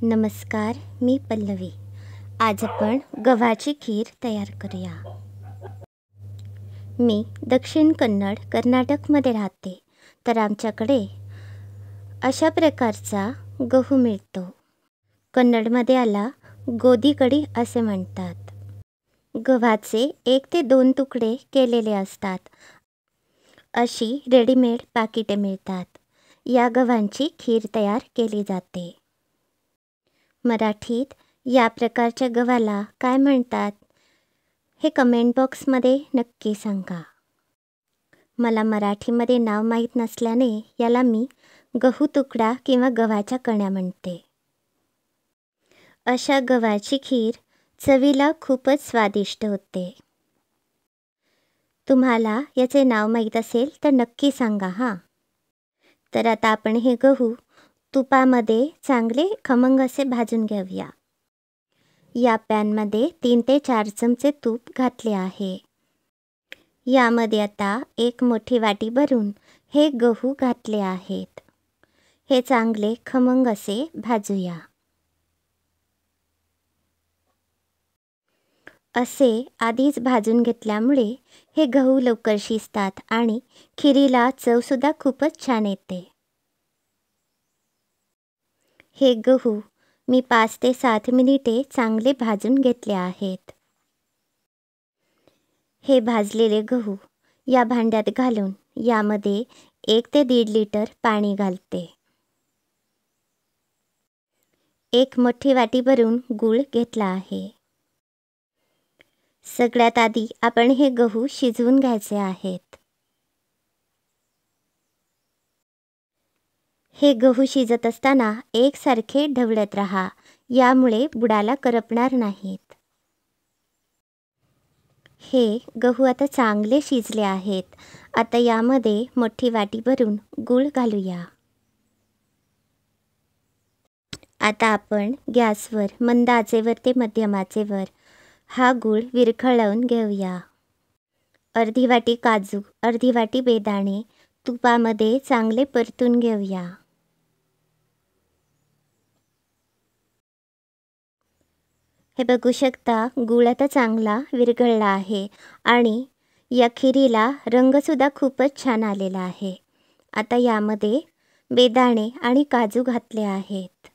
नमस्कार, मी पल्लवी। आज आपण गव्हाची खीर तयार करूया। मी दक्षिण कन्नड, कर्नाटकमध्ये राहते, तर आमच्याकडे अशा प्रकारचा गहू मिळतो। कन्नडमध्ये याला गोदी कडी असे म्हणतात। गव्हाचे 1 ते 2 तुकडे केलेले असतात। अशी रेडीमेड पाकिटे मिळतात। या गव्हांची खीर तयार केली जाते। मराठीत या प्रकारच्या गव्हाला काय म्हणतात हे कमेंट बॉक्समध्ये नक्की सांगा। मला मराठीमध्ये नाव माहीत नसल्याने याला मी गहू तुकडा किंवा गव्हाच्या कण्या म्हणते। अशा गव्हाची खीर चवीला खूपच स्वादिष्ट होते। तुम्हाला याचे नाव माहीत असेल तर नक्की सांगा हां। तर आता आपण हे गहू तुपामध्ये चांगले खमंग असे भाजून घेऊया। या पॅनमध्ये 3 ते 4 चमचे तूप घातले आहे। यामध्ये आता 1 मोठी वाटी भरून हे गहू घातले आहेत। हे चांगले खमंग असे भाजूया। असे आधीच भाजून घेतल्यामुळे हे गहू लवकर शिजतात आणि खीरीला चवसुद्धा खूपच छान येते। हे गहू मी 5 ते 7 मिनिटे चांगले भाजून घेतले आहेत। हे भाजलेले गहू या भांड्यात घालून यामध्ये 1 ते 1.5 लिटर पाणी घालते। 1 मोठी वाटी भरून गूळ घेतला आहे। सगळ्यात आधी आपण हे गहू शिजवून घ्यायचे आहेत। हे गहू शिजत असताना एकसारखे ढवळत राहा, यामुळे बुडाला करपणार नाहीत। हे गहू आता चांगले शिजले आहेत। आता यामध्ये मोठी वाटी भरून गूळ घालूया। आता आपण गॅसवर मंद आचेवर ते मध्यम आचेवर हा गूळ विरघळवून घेऊया। अर्धी वाटी काजू, अर्धी वाटी बेदाणे तुपामध्ये चांगले परतून घेऊया। हे बघू शकता, गूळ आता चांगला विरघळला आहे आणि या खीरीला रंगसुद्धा खूपच छान आलेला आहे। आता यामध्ये बेदाणे आणि काजू घातले आहेत।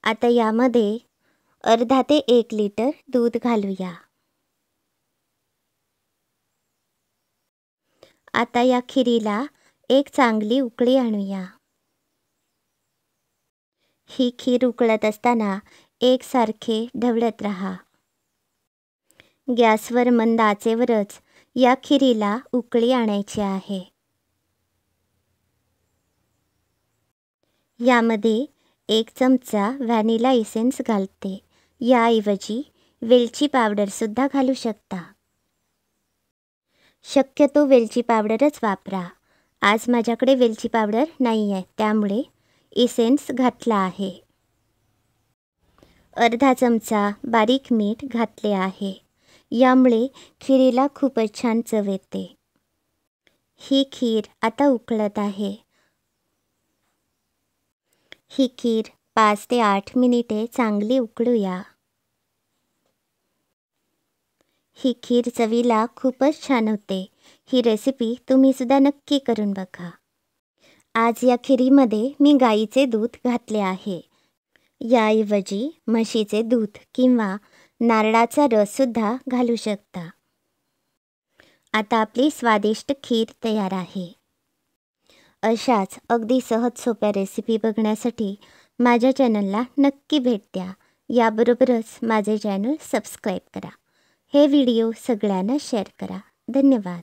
आता यामध्ये अर्धा ते 1 लिटर दूध घालूया। आता या खीरीला एक चांगली उकळी आणूया। ही खीर उकळत असताना एकसारखे ढवळत राहा। गॅसवर मंद आचेवरच या खीरीला उकळी आणायची आहे। यामध्ये 1 चमचा व्हॅनिला इसेन्स घालते। याऐवजी वेलची पावडरसुद्धा घालू शकता। शक्यतो वेलची पावडरच वापरा। आज माझ्याकडे वेलची पावडर नाही आहे, त्यामुळे इसेन्स घातला आहे। अर्धा चमचा बारीक मीठ घातले आहे। यामुळे खीरीला खूपच छान चव येते। ही खीर आता उकळत आहे। ही खीर 5 ते 8 मिनिटे चांगली उकळूया। ही खीर चवीला खूपच छान होते। ही रेसिपी तुम्ही सुद्धा नक्की करून बघा। आज या खीरीमध्ये मी गाईचे दूध घातले आहे। याऐवजी म्हशीचे दूध किंवा नारळाचा रससुद्धा घालू शकता। आता आपली स्वादिष्ट खीर तयार आहे। अशाच अगदी सहज सोप्या रेसिपी बघण्यासाठी माझ्या चॅनलला नक्की भेट द्या। याबरोबरच माझे चॅनल सबस्क्राईब करा। हे व्हिडिओ सगळ्यांना शेअर करा। धन्यवाद।